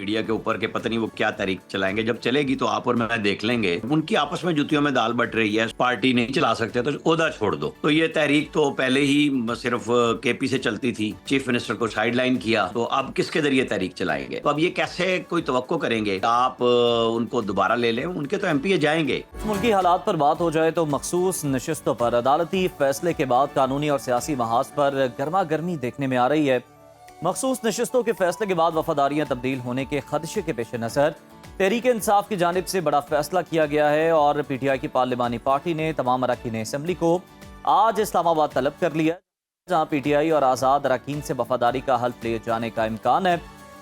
Media के ऊपर के पता नहीं वो क्या तहरीक चलाएंगे। जब चलेगी तो आप और मैं देख लेंगे। उनकी आपस में जुतियों में दाल बट रही है, पार्टी नहीं चला सकते तो ओहदा छोड़ दो। तो ये तहरीक तो पहले ही सिर्फ केपी से चलती थी, चीफ मिनिस्टर को साइडलाइन किया, तो अब किसके जरिए तहरीक चलाएंगे? तो अब ये कैसे कोई तवक्को करेंगे आप उनको दोबारा ले लें? उनके तो एमपी जाएंगे। मुल्की हालात पर बात हो जाए तो मखसूस नशिस्तों पर अदालती फैसले के बाद कानूनी और सियासी महाज पर गर्मा गर्मी देखने में आ रही है। मखसूस नशिस्तों के फैसले के बाद वफादारियां तब्दील होने के खदशे के पेश नज़र तहरीक इंसाफ की जानिब से बड़ा फैसला किया गया है और पीटीआई की पार्लिमानी पार्टी ने तमाम अरकान असम्बली को आज इस्लामाबाद तलब कर लिया, जहां पीटीआई और आज़ाद अरकान से वफादारी का हल्फ लिए जाने का इम्कान है।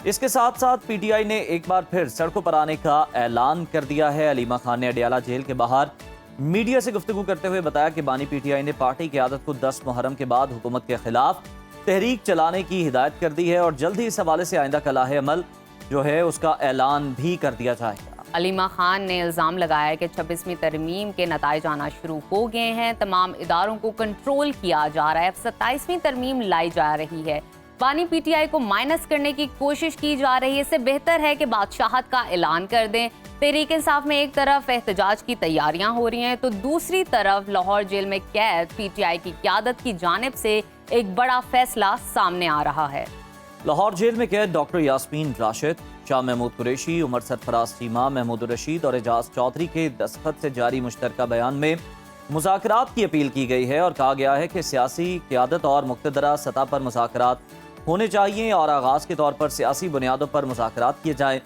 इसके साथ साथ पीटीआई ने एक बार फिर सड़कों पर आने का ऐलान कर दिया है। अलीमा खान ने अडियाला जेल के बाहर मीडिया से गुफ्तगू करते हुए बताया कि बानी पीटीआई ने पार्टी की आदत को 10 मुहर्रम के बाद हुकूमत के खिलाफ तहरीक चलाने की हिदायत कर दी है और जल्द ही इस हवाले से आइंदा कलाहे अमल जो है उसका ऐलान भी कर दिया जाएगा। अलीमा खान ने इल्ज़ाम लगाया है कि 26वीं तरमीम के नताइज आना शुरू हो गए हैं, तमाम इदारों को कंट्रोल किया जा रहा है, अब 27वीं तरमीम लाई जा रही है, बानी पीटीआई को माइनस करने की कोशिश की जा रही है। इससे बेहतर है कि बादशाहत का ऐलान कर दें। तहरीक इंसाफ में एक तरफ एहतजाज की तैयारियां हो रही हैं तो दूसरी तरफ लाहौर जेल में कैद पीटीआई की क़यादत की जानिब से एक बड़ा फैसला सामने आ रहा है। लाहौर जेल में कैद डॉक्टर यास्मीन राशिद, शाह महमूद कुरैशी, उमर सरफराज चीमा, महमूद रशीद और एजाज चौधरी के दस्तखत से जारी मुश्तरका बयान में मुज़ाकरात की अपील की गई है और कहा गया है कि सियासी क़यादत और मुक़तदरा सतह पर मुज़ाकरात होने चाहिए और आगाज़ के तौर पर सियासी बुनियादों पर मुज़ाकरात किए जाएँ।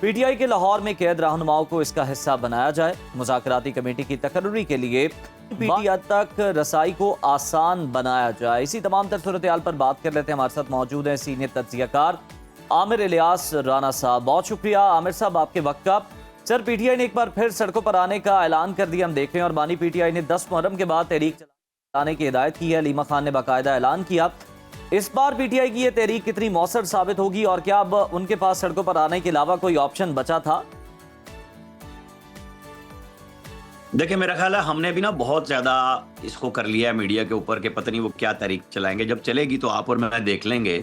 पीटीआई के लाहौर में कैद रहनुमाओं को इसका हिस्सा बनाया जाए। मुज़ाकराती कमेटी की तकर्री के लिए पीटीआई तक रसाई को आसान बनाया जाए। इसी तमाम तर सूरत हाल पर बात कर लेते हैं। हमारे साथ मौजूद हैं सीनियर तज्ज़ियाकार आमिर इलियास राना साहब। बहुत शुक्रिया आमिर साहब आपके वक्त का। सर, पीटीआई ने एक बार फिर सड़कों पर आने का ऐलान कर दिया, हम देख रहे हैं, और बानी पीटीआई ने 10 मुहर्रम के बाद तहरीक चलाने की हिदायत की है। अलीमा खान ने बाकायदा ऐलान किया। इस बार पीटीआई की यह तहरीक कितनी मौसर साबित होगी और क्या अब उनके पास सड़कों पर आने के अलावा कोई ऑप्शन बचा था? देखिए, मेरा ख्याल है हमने भी ना बहुत ज़्यादा इसको कर लिया है मीडिया के ऊपर के पता नहीं वो क्या तहरीक चलाएंगे। जब चलेगी तो आप और मैं देख लेंगे।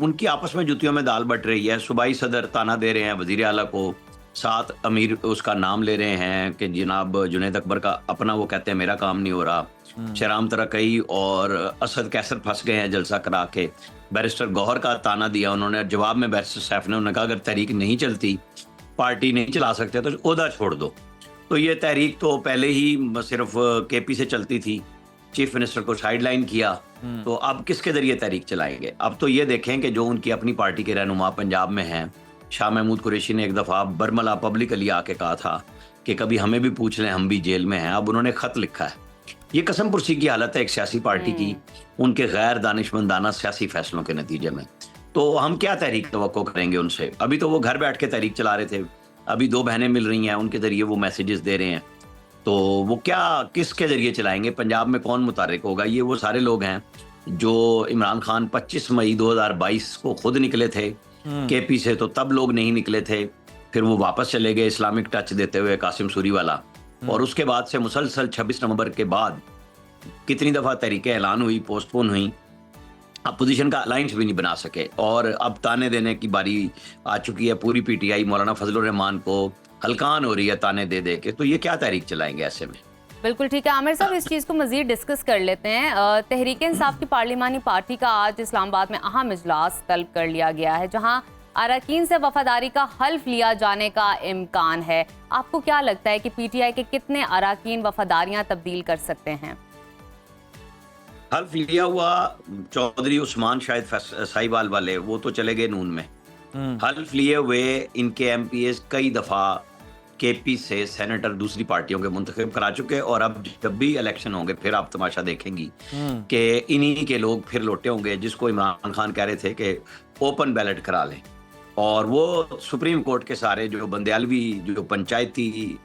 उनकी आपस में जुतियों में दाल बट रही है। सूबाई सदर ताना दे रहे हैं वज़ीर आला को, साथ अमीर उसका नाम ले रहे हैं कि जनाब जुनैद अकबर का अपना वो कहते हैं मेरा काम नहीं हो रहा। शहराम तरकई और असद कैसर फंस गए हैं जलसा करा के। बैरिस्टर गौहर का ताना दिया उन्होंने, जवाब में बैरिस्टर सैफ ने उन्होंने कहा अगर तहरीक नहीं चलती, पार्टी नहीं चला सकते तो ओहदा छोड़ दो। तो ये तहरीक तो पहले ही सिर्फ केपी से चलती थी, चीफ मिनिस्टर को साइडलाइन किया, तो अब किसके जरिए तहरीक चलाएंगे? अब तो ये देखें कि जो उनकी अपनी पार्टी के रहनुमा पंजाब में हैं, शाह महमूद कुरैशी ने एक दफ़ा बरमला पब्लिकली आके कहा था कि कभी हमें भी पूछ लें, हम भी जेल में हैं। अब उन्होंने ख़त लिखा है। ये कसम पुरसी की हालत है एक सियासी पार्टी की, उनके गैर दानिशमंदाना सियासी फैसलों के नतीजे में। तो हम क्या तहरीक तवक्को करेंगे उनसे? अभी तो वो घर बैठ के तहरीक चला रहे थे, अभी 2 बहनें मिल रही हैं, उनके जरिए वो मैसेजेस दे रहे हैं। तो वो क्या किसके जरिए चलाएंगे? पंजाब में कौन मुतारिक होगा? ये वो सारे लोग हैं जो इमरान खान 25 मई 2022 को खुद निकले थे केपी से, तो तब लोग नहीं निकले थे। फिर वो वापस चले गए इस्लामिक टच देते हुए कासिम सूरी वाला, और उसके बाद से मुसलसल 26 नवंबर के बाद कितनी दफ़ा तहरीकें ऐलान हुई, पोस्टपोन हुई, अपोजिशन का अलायंस भी नहीं बना सके। और अब ताने देने की बारी आ चुकी है पूरी पीटीआई, मौलाना फजलुर रहमान को हल्कान हो रही है ताने दे दे के। तो ये क्या तहरीक चलाएंगे ऐसे में? बिल्कुल ठीक है आमिर साहब, इस चीज़ को मज़ीद डिस्कस कर लेते हैं। तहरीक इंसाफ की पार्लिमानी पार्टी का आज इस्लामाबाद में अहम इजलास तलब कर लिया गया है, जहाँ अरकान से वफादारी का हल्फ लिया जाने का इम्कान है। आपको क्या लगता है कि पीटीआई के कितने अरकान वफादारियाँ तब्दील कर सकते हैं? हल्फ लिया हुआ चौधरी उस्मान शायद साहिवाल वाले, वो तो चले गए नून में। हल्फ लिए हुए इनके एमपीएस कई दफ़ा केपी से सेनेटर दूसरी पार्टियों के मुंतखब करा चुके, और अब जब भी इलेक्शन होंगे फिर आप तमाशा देखेंगी कि इन्हीं के लोग फिर लौटे होंगे, जिसको इमरान खान कह रहे थे कि ओपन बैलेट करा लें। और वो सुप्रीम कोर्ट के सारे जो बंदयालवी जो पंचायती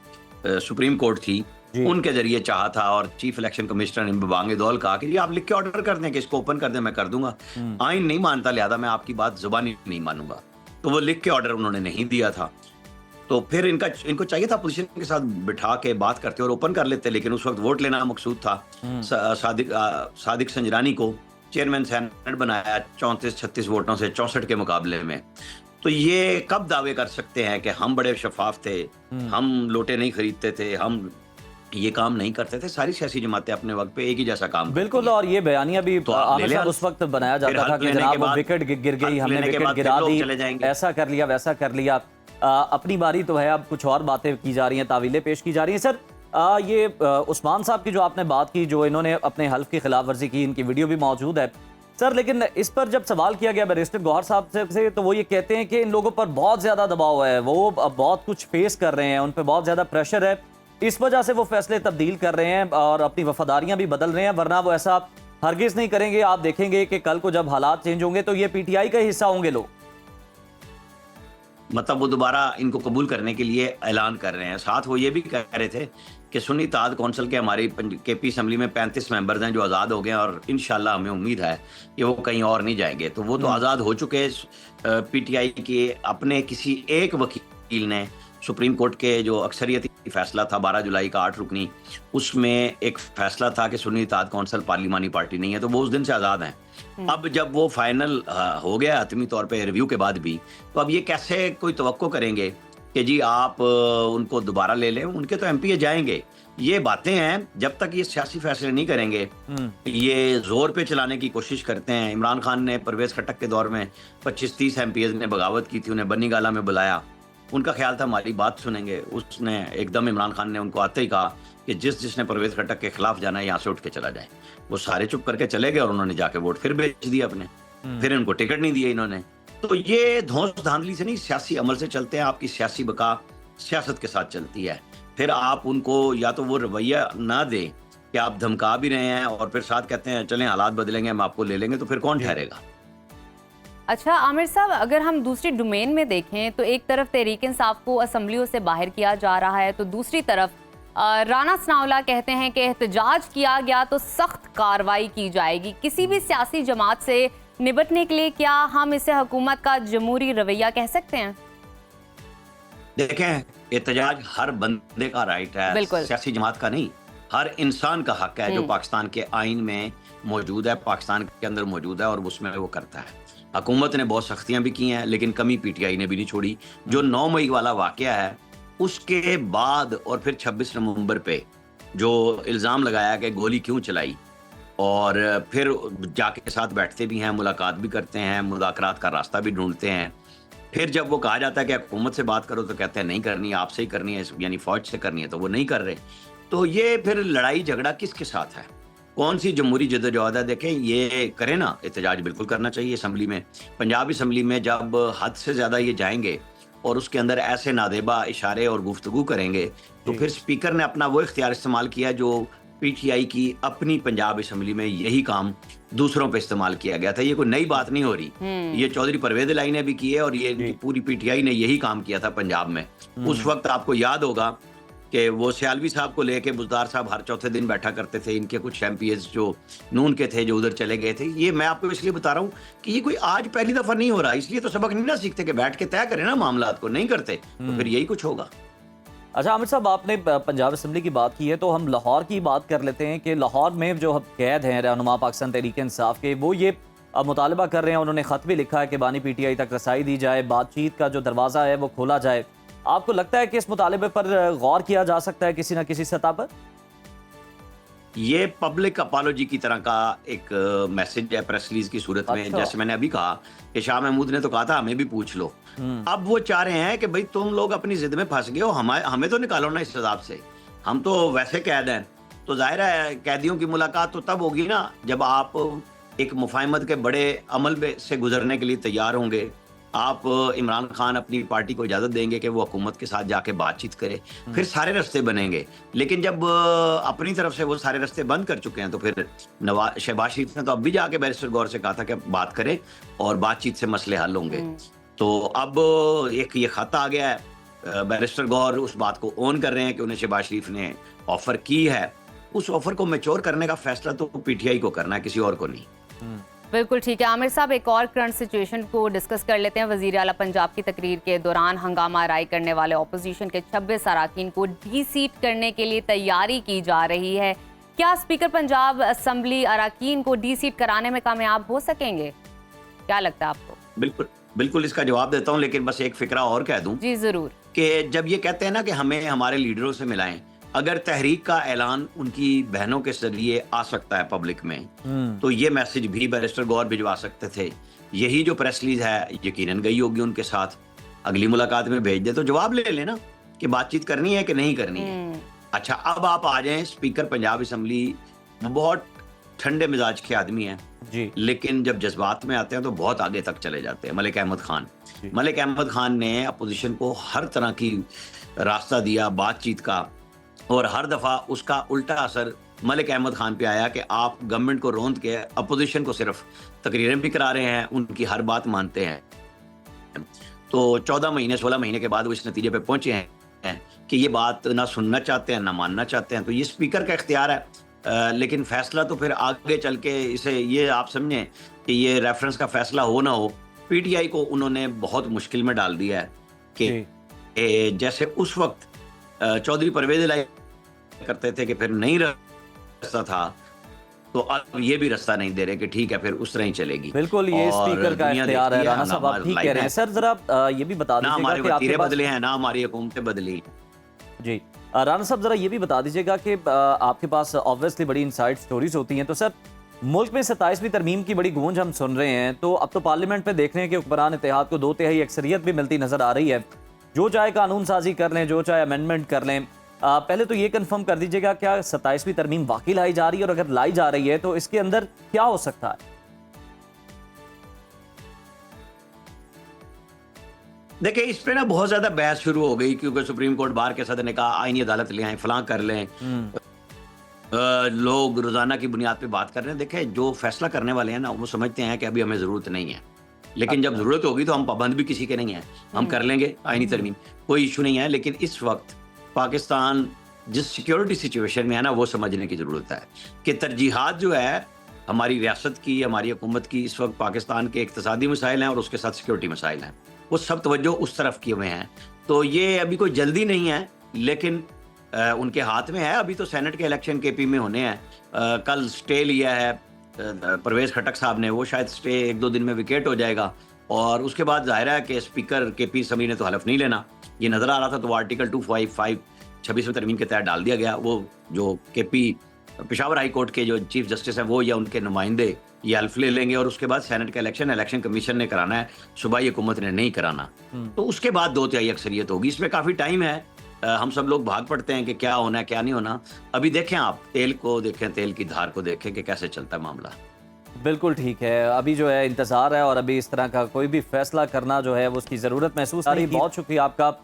सुप्रीम कोर्ट थी उनके जरिए चाहा था, और चीफ इलेक्शन कमिश्नर ने बबांगे दौल कहा कि आप लिख के ऑर्डर कर दें कि इसको ओपन कर दें, मैं कर दूंगा। आइन नहीं मानता, लिहाजा मैं आपकी बात जुबानी नहीं मानूंगा। तो वो लिख के ऑर्डर उन्होंने नहीं दिया था। तो फिर इनको चाहिए था अपोजिशन के साथ बिठा के बात करते और ओपन कर लेते, लेकिन उस वक्त वोट लेना मकसूद था। सादिक संजरानी को चेयरमैन सेनेट बनाया 34-36 वोटों से 64 के मुकाबले में। तो तो ये कब दावे कर सकते हैं कि हम बड़े शफाफ थे, हम लोटे नहीं खरीदते थे, हम ये काम नहीं करते थे? सारी सियासी जमातें अपने वक्त पे एक ही जैसा काम बिल्कुल। करती हैं। और ये बयानिया भी तो आप ले आमिर लें साहब हल। उस वक्त बनाया फिर जाता था हल्फ कि लेने के जनाब बाद- विकेट गिर गई, हल्फ हमने लेने के विकेट बाद फिर गिरा लोग दी, चले जाएंगे। ऐसा कर लिया वैसा कर लिया। अपनी बारी तो है, अब कुछ और बातें की जा रही हैं, तावीलें पेश की जा रही हैं। सर ये उस्मान साहब की जो आपने बात की, जो इन्होंने अपने हल्फ की खिलाफ वर्जी की, इनकी वीडियो भी मौजूद है सर, लेकिन इस पर जब सवाल किया गया बैरिस्टर गौहर साहब से तो वो ये कहते हैं कि इन लोगों पर बहुत ज्यादा दबाव है, वो अब बहुत कुछ फेस कर रहे हैं, उन पर बहुत ज्यादा प्रेशर है, इस वजह से वो फैसले तब्दील कर रहे हैं और अपनी वफादारियां भी बदल रहे हैं, वरना वो ऐसा हरगिज नहीं करेंगे। आप देखेंगे कि कल को जब हालात चेंज होंगे तो ये पीटीआई का हिस्सा होंगे लोग। मतलब वो दोबारा इनको कबूल करने के लिए ऐलान कर रहे हैं। साथ वो ये भी कह रहे थे कि सुन्नी इत्तेहाद कौंसिल के हमारी केपी असम्बली में 35 मेंबर्स हैं जो आज़ाद हो गए हैं और इंशाल्लाह हमें उम्मीद है कि वो कहीं और नहीं जाएंगे। तो वो तो आज़ाद हो चुके हैं। पीटीआई के अपने किसी एक वकील ने सुप्रीम कोर्ट के जो अक्सरियती फैसला था 12 जुलाई का 8 रुकनी, उसमें एक फैसला था कि सुन्नी इत्तेहाद कौंसिल पार्लिमानी पार्टी नहीं है, तो वो उस दिन से आज़ाद हैं। अब जब वो फाइनल हो गया हतमी तौर पे रिव्यू के बाद भी, तो अब ये कैसे कोई तवक्को करेंगे कि जी आप उनको दोबारा ले लें? उनके तो एमपीए जाएंगे। ये बातें हैं, जब तक ये सियासी फैसले नहीं करेंगे, ये जोर पे चलाने की कोशिश करते हैं। इमरान खान ने परवेज खट्टक के दौर में 25-30 एमपीएस ने बगावत की थी, उन्हें बन्नी गाला में बुलाया। उनका ख्याल था हमारी बात सुनेंगे, उसने एकदम इमरान खान ने उनको आते ही कहा कि जिसने परवेज खट्टक के खिलाफ जाना है यहाँ से उठ के चला जाए। वो सारे चुप करके चले गए और उन्होंने जाके वोट फिर बेच दिया अपने, फिर इनको टिकट नहीं दिए इन्होंने। तो ये धौंस धांधली से नहीं, सियासी अमल से चलते हैं। आपकी सियासी बका सियासत के साथ चलती है। फिर आप उनको या तो वो रवैया ना दें कि आप धमका भी रहे हैं और फिर साथ कहते हैं चलें हालात बदलेंगे हम आपको ले लेंगे, तो फिर कौन ठहरेगा? अच्छा आमिर साहब, अगर हम दूसरी डोमेन में देखें तो एक तरफ तहरीक इंसाफ को असम्बलियों से बाहर किया जा रहा है, तो दूसरी तरफ राना सनाउल्लाह कहते हैं कि एहतजाज किया गया तो सख्त कार्रवाई की जाएगी। किसी भी सियासी जमात से निपटने के लिए क्या हम इसे हुकूमत का जमहूरी रवैया कह सकते हैं? देखें, एहतजाज हर बंदे का राइट है, सियासी जमात का नहीं। हर इंसान का हक है जो पाकिस्तान के आइन में मौजूद है, पाकिस्तान के अंदर मौजूद है और उसमें वो करता है। हुकूमत ने बहुत सख्तियां भी की हैं, लेकिन कमी पीटीआई ने भी नहीं छोड़ी। जो 9 मई वाला वाकया है, उसके बाद और फिर 26 नवंबर पे जो इल्ज़ाम लगाया कि गोली क्यों चलाई, और फिर जाके साथ बैठते भी हैं, मुलाकात भी करते हैं, मुज़ाकरात का रास्ता भी ढूंढते हैं। फिर जब वो कहा जाता है कि हुकूमत से बात करो तो कहते हैं नहीं करनी, आपसे ही करनी है, यानी फौज से करनी है, तो वो नहीं कर रहे। तो ये फिर लड़ाई झगड़ा किसके साथ है? कौन सी जमहूरी जद्दोजहद है? देखें, ये करें ना, एहतजाज बिल्कुल करना चाहिए असम्बली में। पंजाब असम्बली में जब हद से ज़्यादा ये जाएंगे और उसके अंदर ऐसे नादेबा इशारे और गुफ्तगू करेंगे, तो फिर स्पीकर ने अपना वो इख्तियार इस्तेमाल किया जो पीटीआई की अपनी पंजाब असम्बली में यही काम दूसरों पे इस्तेमाल किया गया था। ये कोई नई बात नहीं हो रही। ये चौधरी परवेज इलाही ने भी की है और ये पूरी पीटीआई ने यही काम किया था पंजाब में। उस वक्त आपको याद होगा कि वो सियालवी साहब को लेके बुजदार साहब हर चौथे दिन बैठा करते थे। इनके कुछ एमपीएस जो नून के थे जो उधर चले गए थे। ये मैं आपको इसलिए बता रहा हूँ कि ये कोई आज पहली दफा नहीं हो रहा, इसलिए तो सबक नहीं ना सीखते कि बैठ के तय करें ना मामलात को, नहीं करते तो फिर यही कुछ होगा। अच्छा आमिर साहब, आपने पंजाब असम्बली की बात की है तो हम लाहौर की बात कर लेते हैं कि लाहौर में जो कैद हैं रहनुमा पाकिस्तान तहरीक इंसाफ के, वो ये मुतालबा कर रहे हैं, उन्होंने ख़त भी लिखा है कि बानी पीटीआई तक रसाई दी जाए, बातचीत का जो दरवाज़ा है वो खोला जाए। आपको लगता है कि इस मुतालबे पर गौर किया जा सकता है किसी न किसी सतह पर? ये पब्लिक अपॉलॉजी की तरह का एक मैसेज है प्रेस रिलीज की सूरत में। जैसे मैंने अभी कहा कि शाह महमूद ने तो कहा था हमें भी पूछ लो। अब वो चाह रहे हैं कि भाई तुम लोग अपनी जिद में फंस गए हो, हमें तो निकालो ना इस हिसाब से, हम तो वैसे कैद हैं। तो जाहिर है कैदियों की मुलाकात तो तब होगी ना जब आप एक मुफाहमत के बड़े अमल से गुजरने के लिए तैयार होंगे। आप इमरान खान अपनी पार्टी को इजाज़त देंगे कि वो हुकूमत के साथ जाके बातचीत करे, फिर सारे रास्ते बनेंगे। लेकिन जब अपनी तरफ से वो सारे रास्ते बंद कर चुके हैं तो फिर शहबाज शरीफ ने तो अब भी जाके बैरिस्टर गौर से कहा था कि बात करें और बातचीत से मसले हल होंगे। तो अब एक ये खत आ गया है, बैरिस्टर गौर उस बात को ओन कर रहे हैं कि उन्हें शहबाज शरीफ ने ऑफर की है। उस ऑफर को मैच्योर करने का फैसला तो पीटीआई को करना है, किसी और को नहीं। बिल्कुल ठीक है आमिर साहब, एक और करंट सिचुएशन को डिस्कस कर लेते हैं। वजीर आला पंजाब की तकरीर के दौरान हंगामा आराई करने वाले ऑपोजिशन के 26 अराकीन को डी सीट करने के लिए तैयारी की जा रही है। क्या स्पीकर पंजाब असम्बली अराकीन को डी सीट कराने में कामयाब हो सकेंगे? क्या लगता है आपको? बिल्कुल इसका जवाब देता हूँ, लेकिन बस एक फिक्रा और कह दूं जी जरूर। कि जब ये कहते हैं ना कि हमें हमारे लीडरों से मिलाएं, अगर तहरीक का ऐलान उनकी बहनों के जरिए आ सकता है पब्लिक में, तो ये मैसेज भी बैरिस्टर गौर भिजवा सकते थे। यही जो प्रेस रिलीज है यकीनन गई होगी उनके साथ, अगली मुलाकात में भेज दे तो जवाब ले लेना कि बातचीत करनी है कि नहीं करनी है। अच्छा, अब आप आ जाएं, स्पीकर पंजाब असम्बली बहुत ठंडे मिजाज के आदमी हैं जी। लेकिन जब जज्बात में आते हैं तो बहुत आगे तक चले जाते हैं। मलिक अहमद खान, मलिक अहमद खान ने अपोजिशन को हर तरह की रास्ता दिया बातचीत का, और हर दफा उसका उल्टा असर मलिक अहमद खान पे आया कि आप गवर्नमेंट को रोंद के अपोजिशन को सिर्फ तकरीरें भी करा रहे हैं, उनकी हर बात मानते हैं। तो 14 महीने 16 महीने के बाद वो इस नतीजे पे पहुंचे हैं कि ये बात ना सुनना चाहते हैं ना मानना चाहते हैं। तो ये स्पीकर का इख्तियार है, लेकिन फैसला तो फिर आगे चल के इसे ये आप समझें कि ये रेफरेंस का फैसला हो ना हो, पीटीआई को उन्होंने बहुत मुश्किल में डाल दिया है कि जैसे उस वक्त चौधरी परवेज इलाही करते थे कि फिर नहीं रास्ता था, तो अब ये भी रास्ता नहीं दे रहे कि ठीक है फिर उस तरह ही चलेगी। बिल्कुल, ये स्पीकर का इख्तियार है। राणा साहब आप ठीक कह रहे हैं। सर जरा ये भी बता ना दीजिएगा हमारे कि आपके वतीरे पास बदले हैं ना हमारी हुकूमतें बदली। जी राणा साहब जरा ये भी बता दीजिएगा कि आपके पास ऑब्वियसली बड़ी इनसाइड स्टोरीज होती हैं, तो सर मुल्क में 27वीं तरमीम की बड़ी गूंज हम सुन रहे हैं, तो अब तो पार्लियामेंट में देख रहे हैं कि हुक्मरान इत्तेहाद को 2/3 अक्सरियत भी मिलती नजर आ रही है। जो चाहे कानून साजी कर लें, जो चाहे अमेंडमेंट कर लें, पहले तो ये कंफर्म कर दीजिएगा क्या 27वीं तरमीम वाकई लाई जा रही है, और अगर लाई जा रही है तो इसके अंदर क्या हो सकता है? देखिए, इस पे ना बहुत ज्यादा बहस शुरू हो गई क्योंकि सुप्रीम कोर्ट बार के सदर ने कहा आईनी अदालत ले आए, फलां कर लें। लोग रोजाना की बुनियाद पे बात कर रहे हैं। देखिए, जो फैसला करने वाले हैं ना वो समझते हैं कि अभी हमें जरूरत नहीं है, लेकिन जब जरूरत होगी तो हम पाबंद भी किसी के नहीं है, हम कर लेंगे आईनी तरमीम, कोई इशू नहीं है। लेकिन इस वक्त पाकिस्तान जिस सिक्योरिटी सिचुएशन में है ना, वो समझने की जरूरत है कि तरजीहात जो है हमारी रियासत की, हमारी हुकूमत की, इस वक्त पाकिस्तान के इक्तिसादी मसाइल हैं और उसके साथ सिक्योरिटी मसाइल हैं, वो सब तवज्जो उस तरफ किए हुए हैं। तो ये अभी कोई जल्दी नहीं है, लेकिन उनके हाथ में है। अभी तो सेनेट के इलेक्शन केपी में होने हैं। कल स्टे लिया है परवेज खटक साहब ने, वो शायद स्टे 1-2 दिन में विकेट हो जाएगा, और उसके बाद जाहिर है कि स्पीकर केपी समी ने तो हलफ नहीं लेना, ये नजर आ रहा था। तो आर्टिकल 255 26वीं तरमीम के तहत डाल दिया गया। वो जो केपी पेशावर हाई कोर्ट के जो चीफ जस्टिस हैं वो या उनके नुमाइंदे ये हल्फ ले लेंगे, और उसके बाद सेनेट का इलेक्शन कमीशन ने कराना है, सूबाई हुकूमत ने नहीं कराना। तो उसके बाद 2/3 अक्सरियत होगी। इसमें काफी टाइम है। हम सब लोग भाग पड़ते हैं कि क्या होना है क्या नहीं होना। अभी देखें, आप तेल को देखें, तेल की धार को देखें कि कैसे चलता है मामला। बिल्कुल ठीक है, अभी जो है इंतजार है, और अभी इस तरह का कोई भी फैसला करना जो है वो उसकी जरूरत महसूस आ रही है। बहुत शुक्रिया आपका